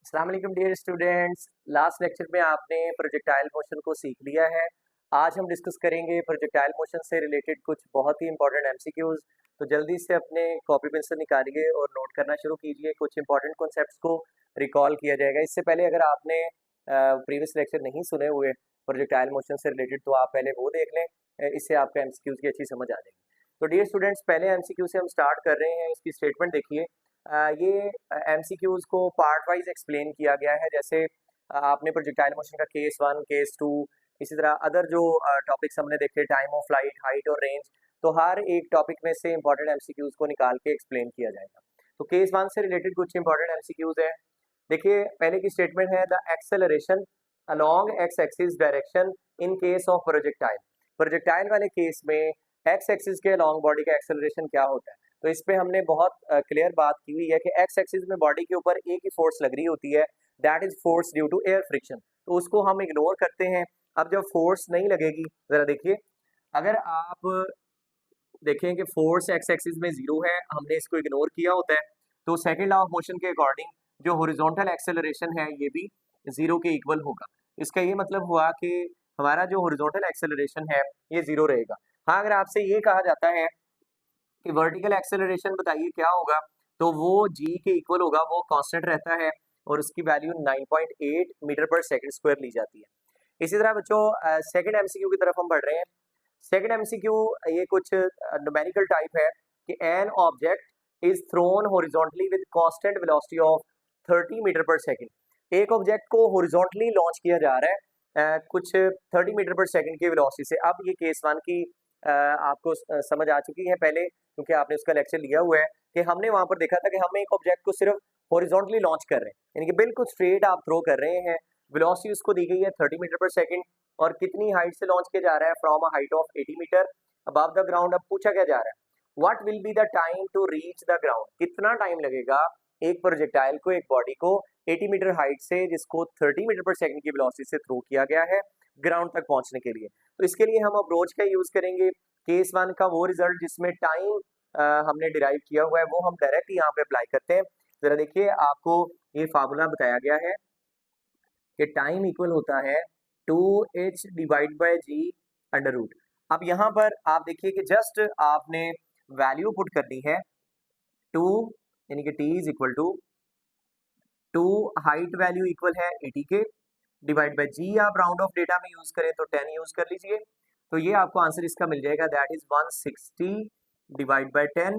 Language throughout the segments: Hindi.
अस्सलाम वालेकुम डियर स्टूडेंट्स। लास्ट लेक्चर में आपने प्रोजेक्टाइल मोशन को सीख लिया है। आज हम डिस्कस करेंगे प्रोजेक्टाइल मोशन से रिलेटेड कुछ बहुत ही इंपॉर्टेंट एमसीक्यूज। तो जल्दी से अपने कॉपी पेंसिल निकालिए और नोट करना शुरू कीजिए। कुछ इंपॉर्टेंट कॉन्सेप्ट्स को रिकॉल किया जाएगा। इससे पहले अगर आपने प्रीवियस लेक्चर नहीं सुने हुए प्रोजेक्टाइल मोशन से रिलेटेड तो आप पहले वो देख लें। इससे आपका एमसीक्यूज की अच्छी समझ आ जाएगी। तो डियर स्टूडेंट्स, पहले एमसीक्यू से हम स्टार्ट कर रहे हैं। इसकी स्टेटमेंट देखिए। ये एमसीक्यूज को पार्ट वाइज एक्सप्लेन किया गया है। जैसे आपने प्रोजेक्टाइल मोशन का केस 1, केस 2, इसी तरह अदर जो टॉपिक्स हमने देखे, टाइम ऑफ फ्लाइट, हाइट और रेंज, तो हर एक टॉपिक में से इंपॉर्टेंट एमसीक्यूज को निकाल के एक्सप्लेन किया जाएगा। तो केस 1 से रिलेटेड कुछ इंपॉर्टेंट एमसीक्यूज है। देखिए, पहले की स्टेटमेंट है the acceleration along x axis direction in case of projectile. Projectile वाले केस में एक्स एक्सिस के अलोंग बॉडी का एक्सेलरेशन क्या होता है। तो इस पे हमने बहुत क्लियर बात की हुई है कि एक्स एक्सिस में बॉडी के ऊपर एक ही फोर्स लग रही होती है, that is force due to air friction. तो उसको हम इग्नोर करते हैं। अब जब फोर्स नहीं लगेगी, जरा देखिए, अगर आप देखें कि फोर्स एक्स एक्सिस में जीरो है, हमने इसको इग्नोर किया होता है, तो सेकंड लॉ ऑफ मोशन के अकॉर्डिंग जो हॉरिजॉन्टल एक्सेलरेशन है ये भी जीरो के इक्वल होगा। इसका ये मतलब हुआ कि हमारा जो हॉरिजॉन्टल एक्सेलरेशन है ये जीरो रहेगा। हाँ, अगर आपसे ये कहा जाता है कि वर्टिकल एक्सेलरेशन बताइए क्या होगा, तो वो जी के इक्वल होगा, वो कांस्टेंट रहता है और उसकी value 9.8 metre per second square ली जाती है। इसी तरह बच्चों, सेकंड एमसीक्यू की तरफ हम बढ़ रहे हैं। सेकंड एमसीक्यू ये कुछ न्यूमेरिकल टाइप है कि an object is thrown horizontally with constant velocity of 30 meter per second. एक ऑब्जेक्ट को हॉरिजॉन्टली लॉन्च किया जा रहा है कुछ 30 मीटर पर सेकंड की वेलोसिटी से। अब ये केस 1 की आपको समझ आ चुकी है पहले, क्योंकि आपने उसका लेक्चर लिया हुआ है कि हमने वहां पर देखा था कि हम एक ऑब्जेक्ट को सिर्फ हॉरिजॉन्टली लॉन्च कर रहे हैं, यानी कि बिल्कुल स्ट्रेट आप थ्रो कर रहे हैं। वेलोसिटी उसको दी गई है 30 मीटर पर सेकंड और कितनी हाइट से लॉन्च किया जा रहा है, from a height of 80 meter above the ground. अब पूछा क्या जा रहा है, what will be the time to reach the ground. कितना टाइम लगेगा एक प्रोजेक्टाइल को, एक बॉडी को 80 मीटर हाइट से, जिसको 30 मीटर पर सेकंड की वेलोसिटी से थ्रो किया गया है, ग्राउंड तक पहुंचने के लिए। तो इसके लिए हम अप्रोच का यूज करेंगे। केस 1 का वो रिजल्ट जिसमें टाइम हमने डिराइव किया हुआ है वो हम डायरेक्ट यहाँ पे अप्लाई करते हैं। जरा देखिए, आपको ये फार्मूला बताया गया है कि टाइम इक्वल होता है 2h divide by g under root. अब यहाँ पर आप देखिए कि जस्ट आपने वैल्यू पुट करनी है 2, यानी कि t is equal to 2, height value equal है 80 के, डिवाइड बाय जी आप राउंड ऑफ डेटा में यूज करें तो 10 यूज कर लीजिए। तो ये आपको आंसर इसका मिल जाएगा, that is 160 divide by 10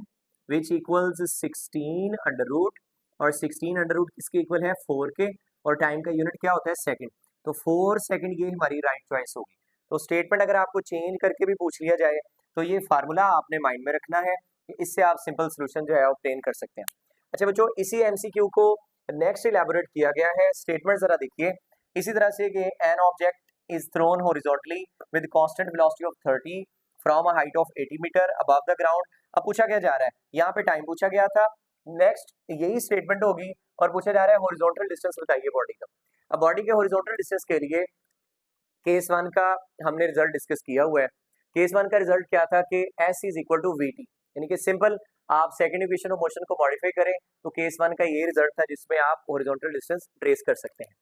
which equals 16 under root. और 16 अंडर रूट किसके इक्वल है, 4 के, और टाइम का यूनिट क्या होता है, सेकंड। तो 4 सेकंड ये हमारी राइट चॉइस होगी। तो स्टेटमेंट अगर आपको चेंज करके भी पूछ लिया जाए तो ये फार्मूला आपने माइंड में रखना है, इससे आप सिंपल सोल्यूशन जो है ऑब्टेन कर सकते हैं। अच्छा बच्चों, इसी एमसीक्यू को नेक्स्ट इलेबोरेट किया गया है। स्टेटमेंट जरा देखिए इसी तरह से कि an object is thrown horizontally with constant velocity of 30 from a height of 80 meter above the ground। अब पूछा क्या जा रहा है, यहाँ पे टाइम पूछा गया था, नेक्स्ट यही स्टेटमेंट होगी और पूछा जा रहा है हॉरिजॉन्टल डिस्टेंस बताइए बॉडी का। अब बॉडी के हॉरिजॉन्टल डिस्टेंस के लिए केस 1 का हमने रिजल्ट डिस्कस किया हुआ है। केस 1 का रिजल्ट क्या था कि s is equal to v t, यानी कि सिंपल आप सेकंड इक्वेशन ऑफ मोशन को मॉडिफाई करें तो केस 1 का ये रिजल्ट था जिसमें आप हॉरिजॉन्टल डिस्टेंस ट्रेस कर सकते हैं।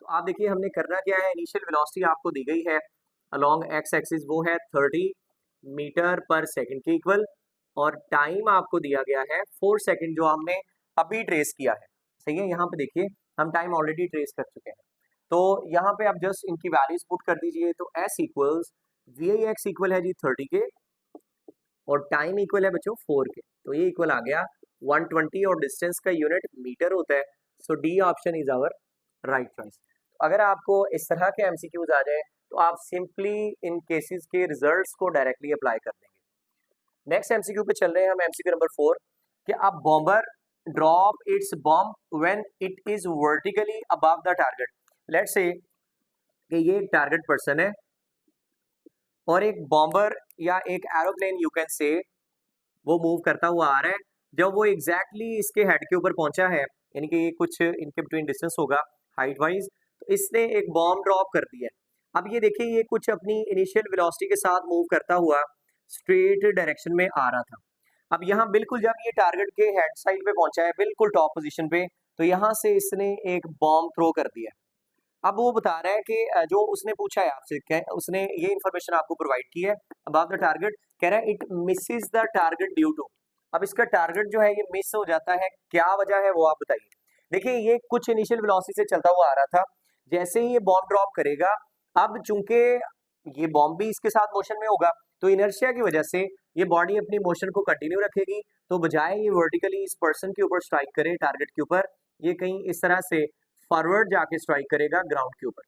तो आप देखिए हमने करना क्या है, इनिशियल वेलोसिटी आपको दी गई है अलोंग एक्स एक्सिस, वो है 30 मीटर पर सेकंड के इक्वल, और टाइम आपको दिया गया है 4 सेकंड जो हमने अभी ट्रेस किया है। सही है, यहाँ पे देखिए हम टाइम ऑलरेडी ट्रेस कर चुके हैं। तो यहाँ पे आप जस्ट इनकी वैल्यूज पुट कर दीजिए। तो s equals we x equal है जी 30 के और टाइम इक्वल है बच्चों 4 के, तो ये इक्वल आ गया 120 और डिस्टेंस का यूनिट मीटर होता है। So D option is our right choice. अगर आपको इस तरह के एमसीक्यूज आ जाए तो आप सिंपली इन केसेस के रिजल्ट्स को डायरेक्टली अप्लाई कर देंगे। नेक्स्ट एमसीक्यू पे चल रहे हैं हम, एमसीक्यू नंबर 4 कि a bomber drop its bomb when it is vertically above the target. Let's say कि ये एक टारगेट पर्सन है और एक बॉम्बर या एक एरोप्लेन यू कैन से वो मूव करता हुआ आ रहा है। जब वो एग्जैक्टली इसके हेड के ऊपर पहुंचा है, यानी कि ये कुछ इनके बिटवीन डिस्टेंस होगा हाइट वाइज, तो इसने एक बॉम्ब ड्रॉप कर दिया है। अब ये देखिए ये कुछ अपनी इनिशियल वेलोसिटी के साथ मूव करता हुआ स्ट्रेट डायरेक्शन में आ रहा था। अब यहाँ बिल्कुल जब ये टारगेट के हेड साइड पे पहुंचा है, बिल्कुल टॉप पोजीशन पे, तो यहाँ से इसने एक बॉम्ब थ्रो कर दिया। अब वो बता रहा है कि जो उसने पूछा है आपसे, क्या उसने ये इन्फॉर्मेशन आपको प्रोवाइड की है अबाउट द टारगेट, कह रहा है it misses the target due to. अब इसका टारगेट जो है ये मिस हो जाता है, क्या वजह है वो आप बताइए। देखिए ये कुछ इनिशियल वेलोसिटी से चलता हुआ आ रहा था, जैसे ही ये बॉम्ब ड्रॉप करेगा, अब चूंकि ये बॉम्ब भी इसके साथ मोशन में होगा, तो इनर्शिया की वजह से ये बॉडी अपनी मोशन को कंटिन्यू रखेगी, तो बजाय ये वर्टिकली इस पर्सन के ऊपर स्ट्राइक करे टारगेट के ऊपर, ये कहीं इस तरह से फॉरवर्ड जाके स्ट्राइक करेगा ग्राउंड के ऊपर।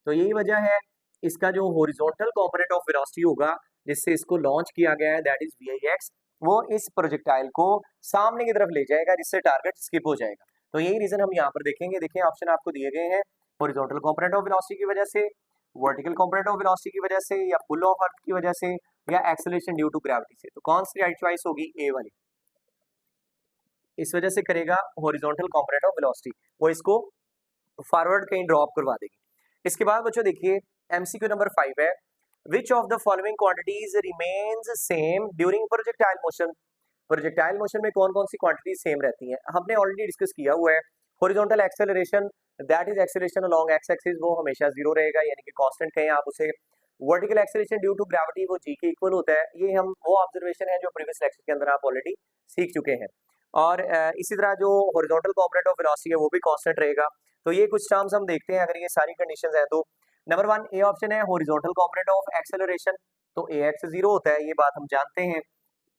तो यही वजह है इसका जो हॉरिजॉन्टल कंपोनेंट ऑफ वेलोसिटी होगा जिससे इसको लॉन्च किया गया है, दैट इज VIX, वो इस प्रोजेक्टाइल को सामने की तरफ ले जाएगा जिससे टारगेट स्किप हो जाएगा। तो यही रीजन हम यहाँ पर देखेंगे। देखिए ऑप्शन आपको दिए गए हैं, हॉरिजॉन्टल कंपोनेंट ऑफ वेलोसिटी की वजह से, वर्टिकल कंपोनेंट ऑफ वेलोसिटी की वजह से, या पुल ऑफ अर्थ की वजह से, या एक्सेलरेशन ड्यू टू ग्रेविटी से। तो कौन सी राइट चॉइस होगी? ए वाली। इस वजह से करेगा हॉरिजॉन्टल कंपोनेंट ऑफ वेलोसिटी, वो इसको फॉरवर्ड कहीं ड्रॉप करवा देगी। इसके बाद बच्चों देखिए MCQ नंबर 5 है, which of the following quantities remains same during projectile motion. Projectile motion में कौन कौन सी क्वांटिटीज सेम रहती हैं? हमने ऑलरेडी डिस्कस किया हुआ है। Horizontal acceleration, that is acceleration along x axis, वो हमेशा जीरो रहेगा, यानी कि कांस्टेंट कहें आप उसे। Vertical acceleration due to gravity, वो g के इक्वल होता है। ये हम वो ऑब्जर्वेशन है जो प्रीवियस लेक्चर के अंदर आप ऑलरेडी सीख चुके हैं। और इसी तरह जो हॉरिजॉन्टल कंपोनेंट ऑफ वेलोसिटी है वो भी कांस्टेंट रहेगा। तो ये कुछ टर्म्स हम देखते हैं, अगर ये सारी कंडीशंस हैं तो नंबर 1 ए ऑप्शन है हॉरिजॉन्टल कंपोनेंट ऑफ एक्सेलरेशन, तो AX 0 होता है, ये बात हम जानते हैं।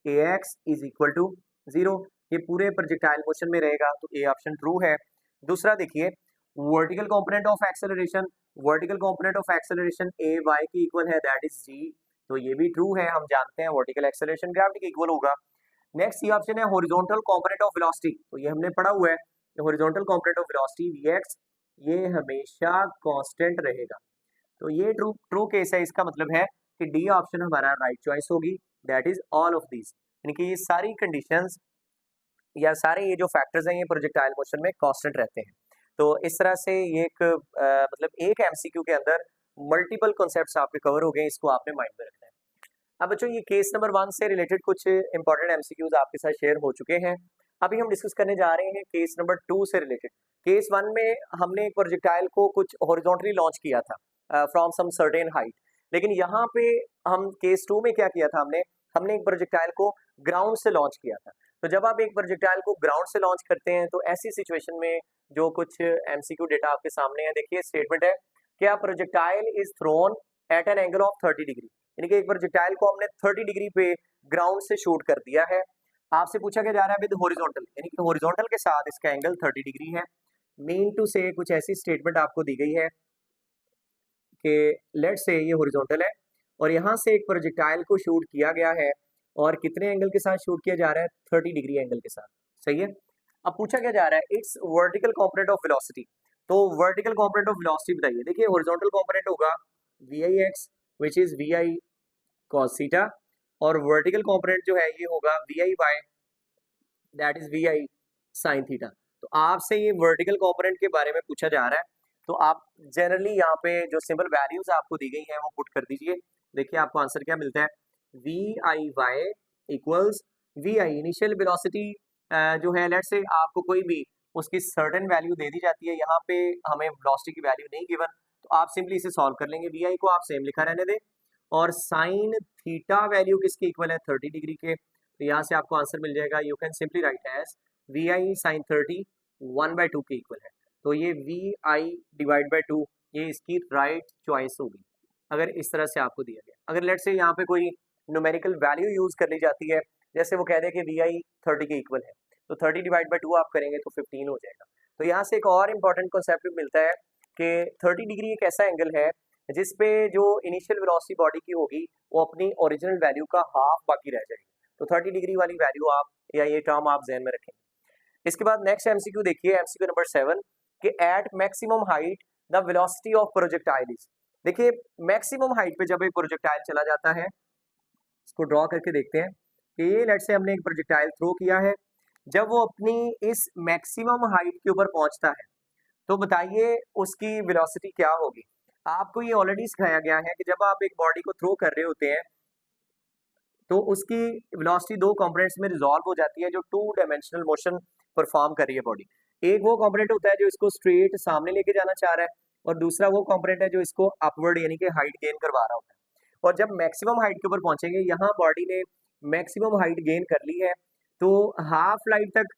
AX इज इक्वल टू 0, ये पूरे प्रोजेक्टाइल मोशन में रहेगा, तो ए ऑप्शन ट्रू है। दूसरा देखिए vertical component of acceleration, vertical component of acceleration AY की इक्वल है, दैट इज G, तो ये भी ट्रू है, हम जानते हैं वर्टिकल एक्सेलरेशन ग्रेविटी के इक्वल होगा। नेक्स्ट ये ऑप्शन है हॉरिजॉन्टल कंपोनेंट ऑफ वेलोसिटी, तो ये हमने पढ़ा हुआ है, horizontal component of velocity VX ये हमेशा कांस्टेंट रहेगा। तो ये ट्रू ट्रू केस है, इसका मतलब है कि डी ऑप्शन हमारा राइट चॉइस होगी, that is all of these, यानी कि ये सारी कंडीशंस या सारे ये जो फैक्टर्स हैं ये प्रोजेक्टाइल मोशन में कांस्टेंट रहते हैं। तो इस तरह से ये एक मतलब एक MCQ के अंदर मल्टीपल कॉन्सेप्ट्स आपके कवर हो गए, इसको आपने माइंड में रखना है। अब बच्चों ये केस नंबर 1 से रिलेटेड कुछ इंपॉर्टेंट MCQs आपके साथ शेयर हो चुके हैं। अभी हम डिस्कस करने जा रहे हैं केस नंबर 2 से रिलेटेड। केस 1 में हमने एक प्रोजेक्टाइल को कुछ हॉरिजॉन्टली लॉन्च किया था फ्रॉम सम सर्टेन हाइट, लेकिन यहाँ पे हम केस 2 में क्या किया था, हमने एक प्रोजेक्टाइल को ग्राउंड से लॉन्च किया था। तो जब आप एक प्रोजेक्टाइल को ग्राउंड से लॉन्च करते हैं तो ऐसी सिचुएशन में जो कुछ MCQ डेटा आपके सामने है, देखिए स्टेटमेंट है कि a projectile is thrown at an angle of 30 degree, यानी कि एक प्रोजेक्टाइल को हमने 30 डिग्री पे ग्राउंड से शूट कर दिया है। आपसे पूछा क्या जा रहा है विद हॉरिजॉन्टल, यानी कि हॉरिजॉन्टल के साथ इसका एंगल 30 डिग्री है। मीन टू से कुछ ऐसी स्टेटमेंट आपको दी गई है कि लेट से ये हॉरिजॉन्टल है और यहाँ से एक प्रोजेक्टाइल को शूट किया गया है, और कितने एंगल के साथ शूट किया जा रहा है? 30 डिग्री एंगल के साथ, सही है। अब पूछा क्या जा रहा है, it's vertical component of velocity, तो वर्टिकल कंपोनेंट ऑफ वेलोसिटी बताइए। देखिए हॉरिजॉन्टल कंपोनेंट होगा VIX which is VI cos theta, और वर्टिकल कंपोनेंट जो है ये होगा VIY that is VI sin theta. तो आपसे ये वर्टिकल कंपोनेंट के बारे में पूछा जा रहा है, तो आप जनरली यहाँ पे जो सिंपल वैल्यूज आपको दी गई हैं वो पुट कर दीजिए। देखिए आपको आंसर क्या मिलता है, VIY equals VI initial velocity जो है, लेट से आपको कोई भी उसकी सर्टेन वैल्यू दे दी जाती है, यहाँ पे हमें वेलोसिटी की वैल्यू नहीं गिवन, तो आप सिंपली इसे सॉल्व कर लेंगे। VI को आप सेम लिखा रहने दें, और साइन थीटा वैल्यू किसके इक्वल है? 30 डिग्री के, तो यहाँ से आपको आंसर मिल जाएगा, you can simply write as VI sin 30 1/2 के इक्वल है। तो ये VI डिवाइड बाई 2 ये इसकी राइट चॉइस होगी अगर इस तरह से आपको दिया गया। अगर लेट से यहाँ पे कोई न्यूमेरिकल वैल्यू यूज कर ली जाती है, जैसे वो कह दे कि VI 30 के इक्वल है, तो 30 डिवाइड बाई 2 आप करेंगे तो 15 हो जाएगा। तो यहाँ से एक और इम्पॉर्टेंट कॉन्सेप्ट मिलता है कि 30 डिग्री एक ऐसा एंगल है जिसपे जो इनिशियल वेलोसिटी बॉडी की होगी वो अपनी ओरिजिनल वैल्यू का हाफ बाकी रह जाएगी। तो 30 डिग्री वाली वैल्यू आप या ये टर्म आप ध्यान में रखें। इसके बाद नेक्स्ट MCQ देखिए, MCQ नंबर 7 कि at maximum height the velocity of projectile is. देखिए मैक्सिमम हाइट पे जब एक प्रोजेक्टाइल चला जाता है, इसको ड्रॉ करके देखते हैं कि ये लेट से हमने एक प्रोजेक्टाइल थ्रो किया है, जब वो अपनी इस मैक्सिमम हाइट के ऊपर पहुंचता है तो बताइए उसकी वेलोसिटी क्या होगी। आपको ये ऑलरेडी सिखाया गया है कि जब आप एक बॉडी को थ्रो कर रहे होते हैं तो उसकी वेलोसिटी दो कंपोनेंट्स में रिजॉल्व हो जाती है, जो 2 डायमेंशनल मोशन परफॉर्म कर रही है बॉडी। एक वो कंपोनेंट होता है जो इसको स्ट्रेट सामने लेके जाना चाह रहा है, और दूसरा वो कंपोनेंट है जो इसको अपवर्ड यानी कि हाइट गेन करवा रहा होता है। और जब मैक्सिमम हाइट के ऊपर पहुंचेंगे, यहाँ बॉडी ने मैक्सिमम हाइट गेन कर ली है, तो हाफ लाइफ तक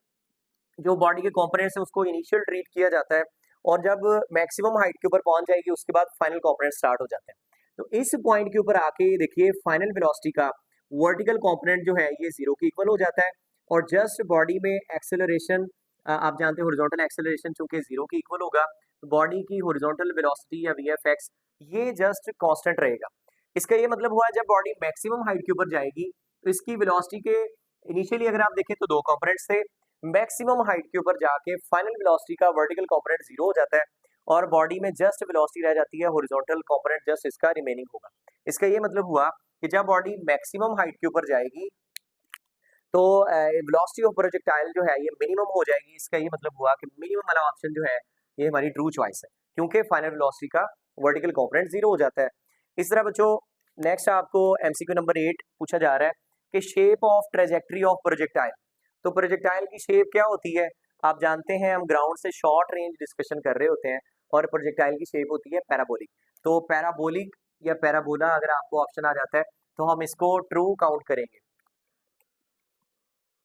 जो बॉडी के कंपोनेंट्स है उसको इनिशियल ट्रीट किया जाता है, और जब मैक्सिमम हाइट के ऊपर पहुंच जाएगी उसके बाद फाइनल कंपोनेंट स्टार्ट हो जाते हैं। तो इस पॉइंट के ऊपर आके देखिए फाइनल वेलोसिटी का वर्टिकल कंपोनेंट जो है ये जीरो के इक्वल हो जाता है, और जस्ट बॉडी में एक्सेलरेशन, आप जानते हैं हॉरिजॉन्टल एक्सेलरेशन चूंकि जीरो के इक्वल होगा, तो बॉडी की हॉरिजॉन्टल वेलोसिटी या वीएफएक्स ये जस्ट कांस्टेंट रहेगा। इसका ये मतलब हुआ जब बॉडी मैक्सिमम हाइट के ऊपर जाएगी तो इसकी वेलोसिटी के इनिशियली अगर आप देखें तो दो कंपोनेंट्स थे, मैक्सिमम हाइट के ऊपर जाके फाइनल वेलोसिटी का वर्टिकल कंपोनेंट जीरो हो जाता है, और बॉडी में जस्ट वेलोसिटी रह जाती है, हॉरिजॉन्टल कंपोनेंट जस्ट इसका रिमेनिंग होगा। इसका ये मतलब हुआ कि जब बॉडी मैक्सिमम हाइट के ऊपर जाएगी तो वेलोसिटी ऑफ प्रोजेक्टाइल जो है ये मिनिमम हो जाएगी। इसका ये मतलब हुआ कि मिनिमम वाला ऑप्शन जो है ये हमारी ट्रू चॉइस है, क्योंकि फाइनल वेलोसिटी का वर्टिकल कंपोनेंट जीरो हो जाता है। इस तरह बच्चों नेक्स्ट आपको एमसीक्यू नंबर 8 पूछा जा रहा है कि shape of trajectory of projectile. तो प्रोजेक्टाइल की शेप क्या होती है? आप जानते हैं हम ग्राउंड से शॉर्ट रेंज डिस्कशन कर रहे होते हैं, और प्रोजेक्टाइल की शेप होती है पैराबोलिक। तो पैराबोलिक या पैराबोला अगर आपको ऑप्शन आ जाता है तो हम इसको ट्रू काउंट करेंगे।